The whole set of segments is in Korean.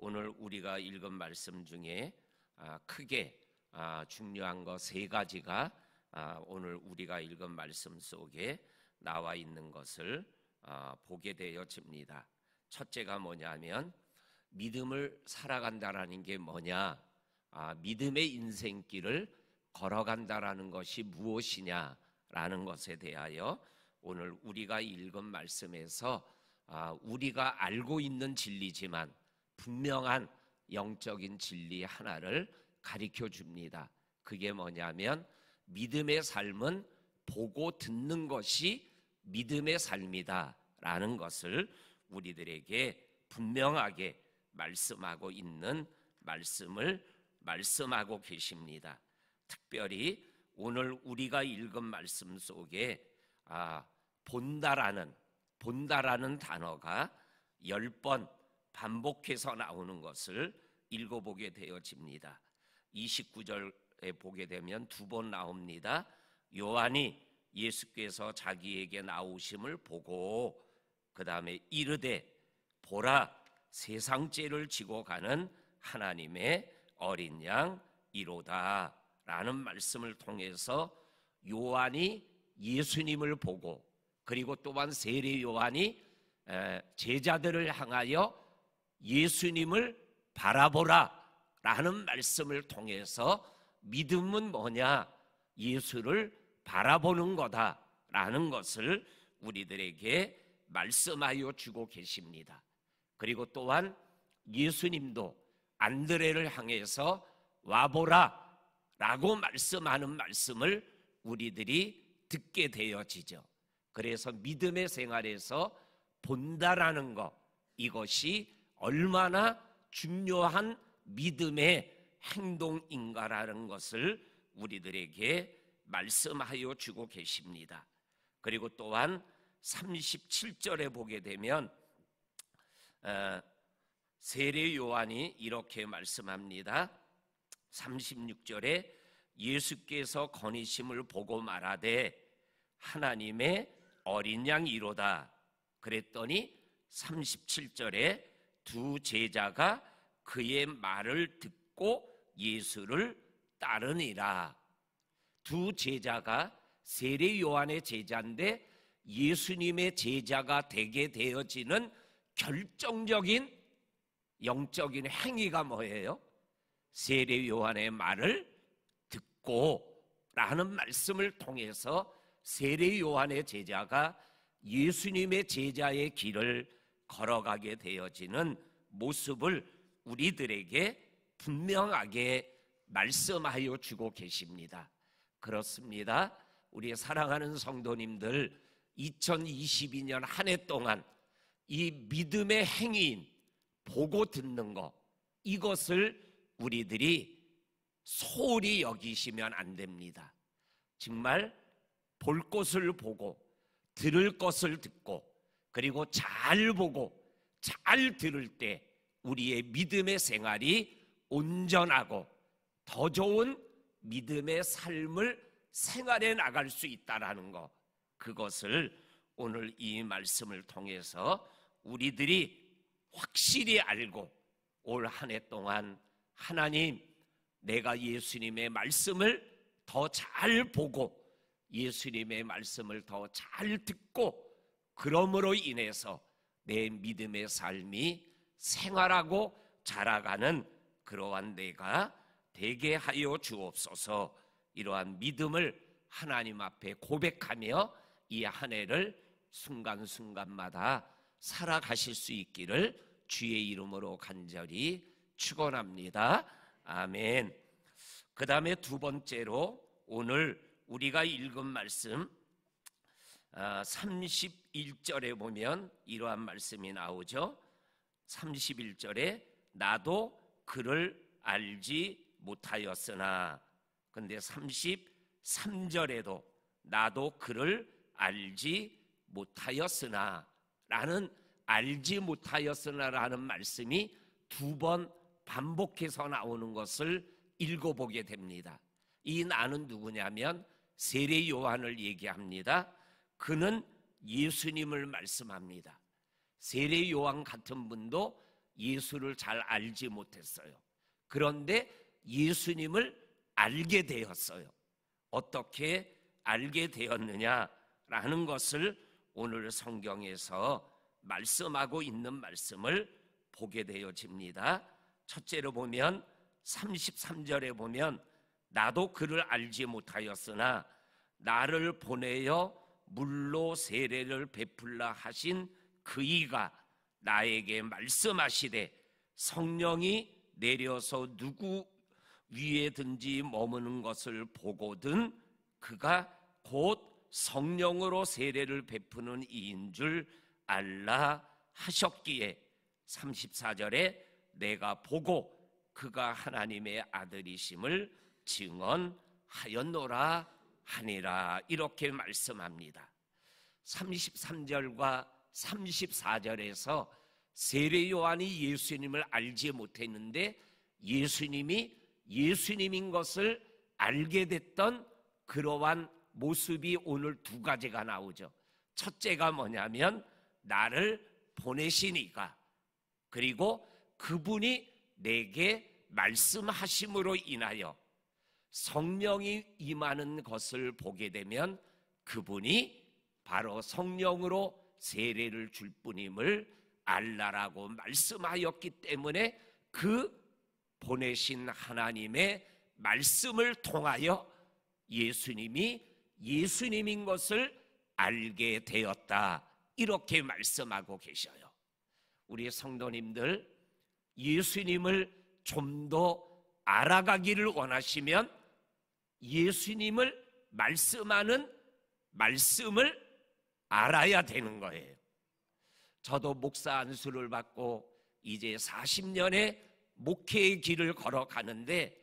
오늘 우리가 읽은 말씀 중에 크게 중요한 거 세 가지가 오늘 우리가 읽은 말씀 속에 나와 있는 것을 보게 되어집니다. 첫째가 뭐냐면 믿음을 살아간다라는 게 뭐냐, 믿음의 인생길을 걸어간다라는 것이 무엇이냐라는 것에 대하여 오늘 우리가 읽은 말씀에서 우리가 알고 있는 진리지만 분명한 영적인 진리 하나를 가르쳐 줍니다. 그게 뭐냐면 믿음의 삶은 보고 듣는 것이 믿음의 삶이다 라는 것을 우리들에게 분명하게 말씀하고 있는 말씀을 말씀하고 계십니다. 특별히 오늘 우리가 읽은 말씀 속에 본다라는 단어가 10번 반복해서 나오는 것을 읽어보게 되어집니다. 29절에 보게 되면 2번 나옵니다. 요한이 예수께서 자기에게 나오심을 보고 그 다음에 이르되 보라 세상 죄를 지고 가는 하나님의 어린 양 이로다 라는 말씀을 통해서 요한이 예수님을 보고, 그리고 또한 세례 요한이 제자들을 향하여 예수님을 바라보라 라는 말씀을 통해서 믿음은 뭐냐, 예수를 바라보는 거다 라는 것을 우리들에게 말씀하여 주고 계십니다. 그리고 또한 예수님도 안드레를 향해서 와보라 라고 말씀하는 말씀을 우리들이 듣게 되어지죠. 그래서 믿음의 생활에서 본다라는 것, 이것이 얼마나 중요한 믿음의 행동인가라는 것을 우리들에게 말씀하여 주고 계십니다. 그리고 또한 37절에 보게 되면 세례 요한이 이렇게 말씀합니다. 36절에 예수께서 거니심을 보고 말하되 하나님의 어린 양이로다 그랬더니 37절에 두 제자가 그의 말을 듣고 예수를 따르니라. 두 제자가 세례 요한의 제자인데 예수님의 제자가 되게 되어지는 결정적인 영적인 행위가 뭐예요? 세례 요한의 말을 듣고 라는 말씀을 통해서 세례 요한의 제자가 예수님의 제자의 길을 걸어가게 되어지는 모습을 우리들에게 분명하게 말씀하여 주고 계십니다. 그렇습니다. 우리 사랑하는 성도님들, 2022년 한 해 동안 이 믿음의 행위인 보고 듣는 것, 이것을 우리들이 소홀히 여기시면 안 됩니다. 정말 볼 것을 보고 들을 것을 듣고 그리고 잘 보고 잘 들을 때 우리의 믿음의 생활이 온전하고 더 좋은 믿음의 삶을 생활해 나갈 수 있다라는 것, 그것을 오늘 이 말씀을 통해서 우리들이 확실히 알고 올 한 해 동안 하나님, 내가 예수님의 말씀을 더 잘 보고 예수님의 말씀을 더 잘 듣고 그러므로 인해서 내 믿음의 삶이 생활하고 자라가는 그러한 내가 되게 하여 주옵소서. 이러한 믿음을 하나님 앞에 고백하며 이 한 해를 순간순간마다 살아가실 수 있기를 주의 이름으로 간절히 축원합니다. 아멘. 그 다음에 두 번째로 오늘 우리가 읽은 말씀 31절에 보면 이러한 말씀이 나오죠. 31절에 나도 그를 알지 못하였으나, 근데 33절에도 나도 그를 알지 못하였으나 라는 알지 못하였으나 라는 말씀이 2번 반복해서 나오는 것을 읽어보게 됩니다. 이 나는 누구냐면 세례 요한을 얘기합니다. 그는 예수님을 말씀합니다. 세례 요한 같은 분도 예수를 잘 알지 못했어요. 그런데 예수님을 알게 되었어요. 어떻게 알게 되었느냐라는 것을 오늘 성경에서 말씀하고 있는 말씀을 보게 되어집니다. 첫째로 보면 33절에 보면 나도 그를 알지 못하였으나 나를 보내어 물로 세례를 베풀라 하신 그이가 나에게 말씀하시되 성령이 내려서 누구 위에든지 머무는 것을 보거든 그가 곧 성령으로 세례를 베푸는 이인 줄 알라 하셨기에 34절에 내가 보고 그가 하나님의 아들이심을 증언하였노라 하니라 이렇게 말씀합니다. 33절과 34절에서 세례 요한이 예수님을 알지 못했는데 예수님이 예수님인 것을 알게 됐던 그러한 모습이 오늘 두 가지가 나오죠. 첫째가 뭐냐면 나를 보내시니까, 그리고 그분이 내게 말씀하심으로 인하여 성령이 임하는 것을 보게 되면 그분이 바로 성령으로 세례를 줄 뿐임을 알라라고 말씀하였기 때문에 그 보내신 하나님의 말씀을 통하여 예수님이 예수님인 것을 알게 되었다 이렇게 말씀하고 계셔요. 우리 성도님들 예수님을 좀 더 알아가기를 원하시면 예수님을 말씀하는 말씀을 알아야 되는 거예요. 저도 목사 안수를 받고 이제 40년의 목회의 길을 걸어가는데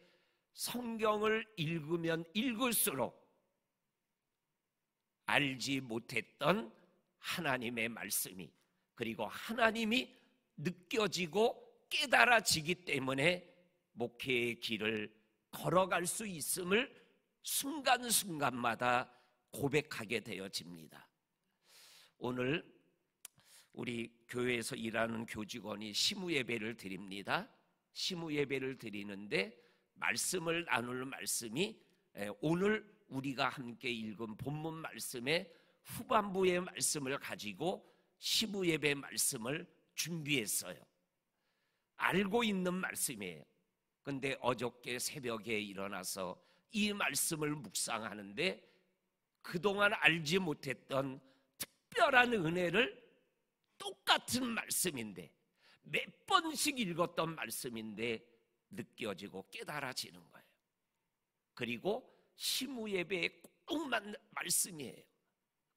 성경을 읽으면 읽을수록 알지 못했던 하나님의 말씀이, 그리고 하나님이 느껴지고 깨달아지기 때문에 목회의 길을 걸어갈 수 있음을 순간순간마다 고백하게 되어집니다. 오늘 우리 교회에서 일하는 교직원이 시무예배를 드립니다. 시무예배를 드리는데 말씀을 나눌 말씀이 오늘 우리가 함께 읽은 본문 말씀의 후반부의 말씀을 가지고 시무예배 말씀을 준비했어요. 알고 있는 말씀이에요. 근데 어저께 새벽에 일어나서 이 말씀을 묵상하는데 그동안 알지 못했던 특별한 은혜를, 똑같은 말씀인데 몇 번씩 읽었던 말씀인데 느껴지고 깨달아지는 거예요. 그리고 시무예배에 꼭 맞는 말씀이에요.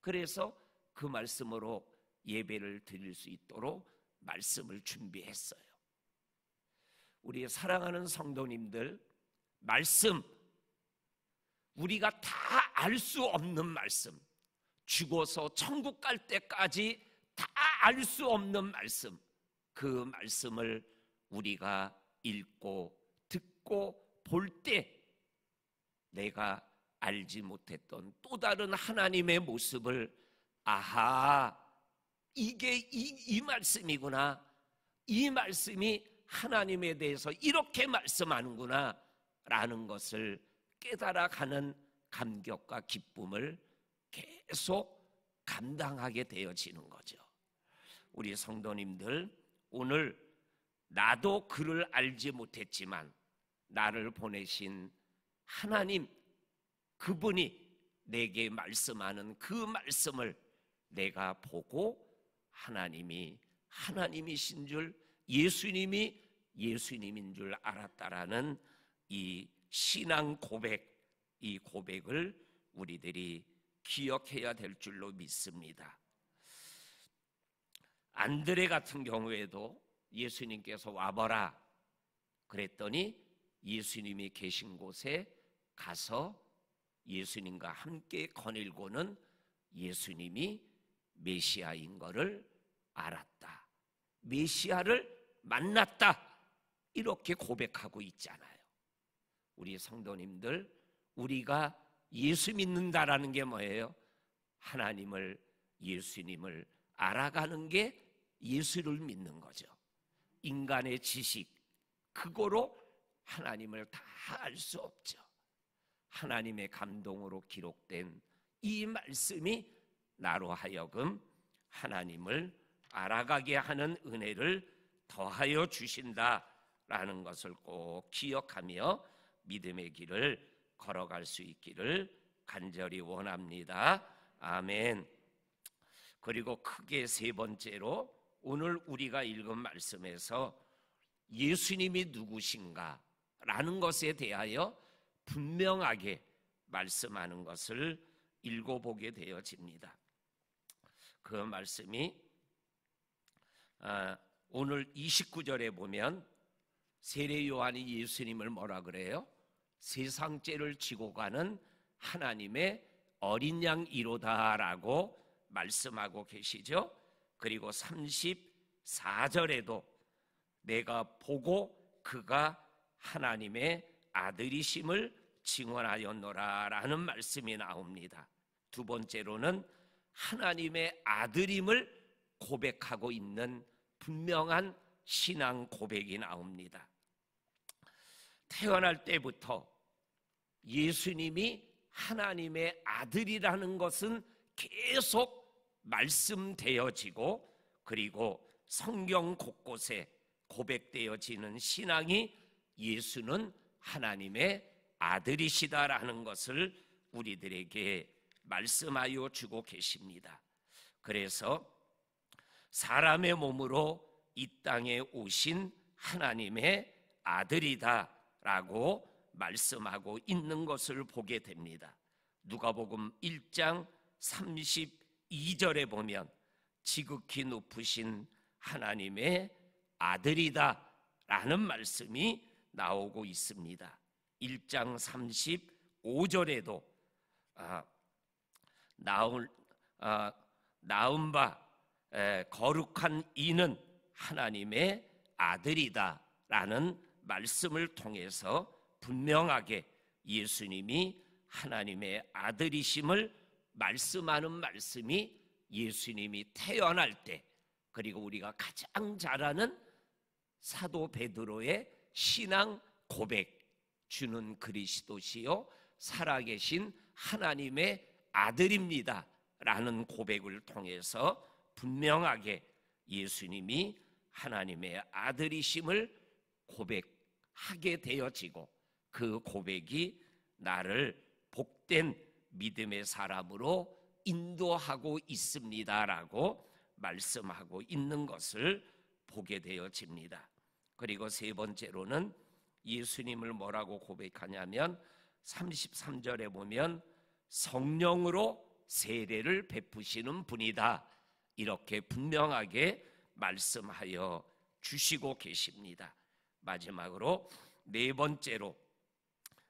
그래서 그 말씀으로 예배를 드릴 수 있도록 말씀을 준비했어요. 우리 사랑하는 성도님들, 말씀, 우리가 다 알 수 없는 말씀, 죽어서 천국 갈 때까지 다 알 수 없는 말씀, 그 말씀을 우리가 읽고 듣고 볼 때 내가 알지 못했던 또 다른 하나님의 모습을 아하, 이게 이 말씀이구나, 이 말씀이 하나님에 대해서 이렇게 말씀하는구나 라는 것을 깨달아가는 감격과 기쁨을 계속 감당하게 되어지는 거죠. 우리 성도님들, 오늘 나도 그를 알지 못했지만 나를 보내신 하나님, 그분이 내게 말씀하는 그 말씀을 내가 보고 하나님이 하나님이신 줄, 예수님이 예수님인 줄 알았다라는 이 신앙 고백, 이 고백을 우리들이 기억해야 될 줄로 믿습니다. 안드레 같은 경우에도 예수님께서 와보라 그랬더니 예수님이 계신 곳에 가서 예수님과 함께 거닐고는 예수님이 메시아인 것을 알았다, 메시아를 만났다, 이렇게 고백하고 있잖아요. 우리 성도님들, 우리가 예수 믿는다라는 게 뭐예요? 하나님을, 예수님을 알아가는 게 예수를 믿는 거죠. 인간의 지식, 그거로 하나님을 다 알 수 없죠. 하나님의 감동으로 기록된 이 말씀이 나로 하여금 하나님을 알아가게 하는 은혜를 더하여 주신다라는 것을 꼭 기억하며 믿음의 길을 걸어갈 수 있기를 간절히 원합니다. 아멘. 그리고 크게 세 번째로 오늘 우리가 읽은 말씀에서 예수님이 누구신가 라는 것에 대하여 분명하게 말씀하는 것을 읽어보게 되어집니다. 그 말씀이 오늘 29절에 보면 세례 요한이 예수님을 뭐라 그래요? 세상죄를 지고 가는 하나님의 어린 양이로다라고 말씀하고 계시죠. 그리고 34절에도 내가 보고 그가 하나님의 아들이심을 증언하였노라 라는 말씀이 나옵니다. 두 번째로는 하나님의 아들임을 고백하고 있는 분명한 신앙 고백이 나옵니다. 태어날 때부터 예수님이 하나님의 아들이라는 것은 계속 말씀되어지고, 그리고 성경 곳곳에 고백되어지는 신앙이 예수는 하나님의 아들이시다라는 것을 우리들에게 말씀하여 주고 계십니다. 그래서 사람의 몸으로 이 땅에 오신 하나님의 아들이다라고 말씀하고 있는 것을 보게 됩니다. 누가복음 1장 32절에 보면 지극히 높으신 하나님의 아들이다라는 말씀이 나오고 있습니다. 1장 35절에도 나온 바 거룩한 이는 하나님의 아들이다라는 말씀을 통해서 분명하게 예수님이 하나님의 아들이심을 말씀하는 말씀이 예수님이 태어날 때, 그리고 우리가 가장 잘 아는 사도 베드로의 신앙 고백, 주는 그리스도시요 살아계신 하나님의 아들입니다 라는 고백을 통해서 분명하게 예수님이 하나님의 아들이심을 고백하게 되어지고, 그 고백이 나를 복된 믿음의 사람으로 인도하고 있습니다라고 말씀하고 있는 것을 보게 되어집니다. 그리고 세 번째로는 예수님을 뭐라고 고백하냐면 33절에 보면 성령으로 세례를 베푸시는 분이다, 이렇게 분명하게 말씀하여 주시고 계십니다. 마지막으로 네 번째로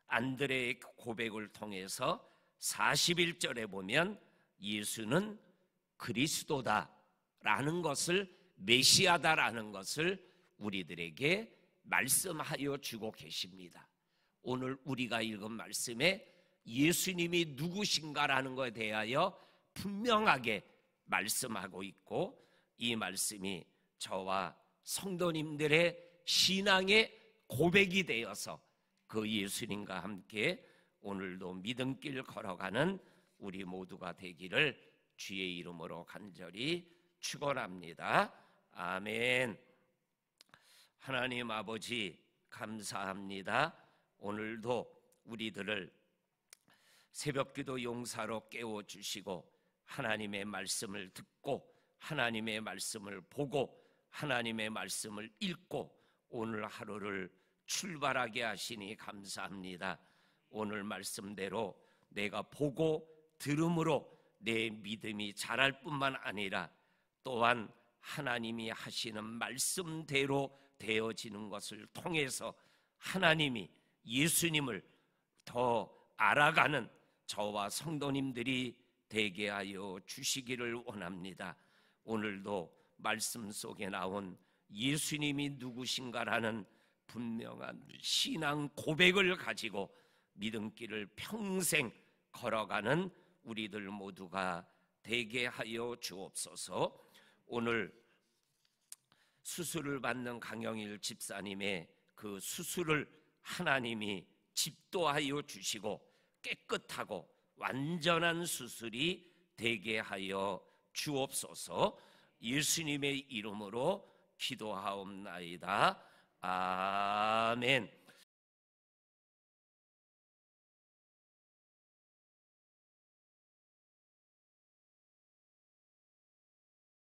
안드레의 고백을 통해서 41절에 보면 예수는 그리스도다라는 것을, 메시아다라는 것을 우리들에게 말씀하여 주고 계십니다. 오늘 우리가 읽은 말씀에 예수님이 누구신가라는 것에 대하여 분명하게 말씀하고 있고, 이 말씀이 저와 성도님들의 신앙의 고백이 되어서 그 예수님과 함께 오늘도 믿음길 걸어가는 우리 모두가 되기를 주의 이름으로 간절히 축원합니다. 아멘. 하나님 아버지 감사합니다. 오늘도 우리들을 새벽기도 용사로 깨워주시고 하나님의 말씀을 듣고 하나님의 말씀을 보고 하나님의 말씀을 읽고 오늘 하루를 출발하게 하시니 감사합니다. 오늘 말씀대로 내가 보고 들음으로 내 믿음이 자랄 뿐만 아니라 또한 하나님이 하시는 말씀대로 되어지는 것을 통해서 하나님이 예수님을 더 알아가는 저와 성도님들이 되게 하여 주시기를 원합니다. 오늘도 말씀 속에 나온 예수님이 누구신가라는 분명한 신앙 고백을 가지고 믿음길을 평생 걸어가는 우리들 모두가 되게 하여 주옵소서. 오늘 수술을 받는 강영일 집사님의 그 수술을 하나님이 집도하여 주시고 깨끗하고 완전한 수술이 되게 하여 주옵소서. 예수님의 이름으로 기도하옵나이다. 아멘.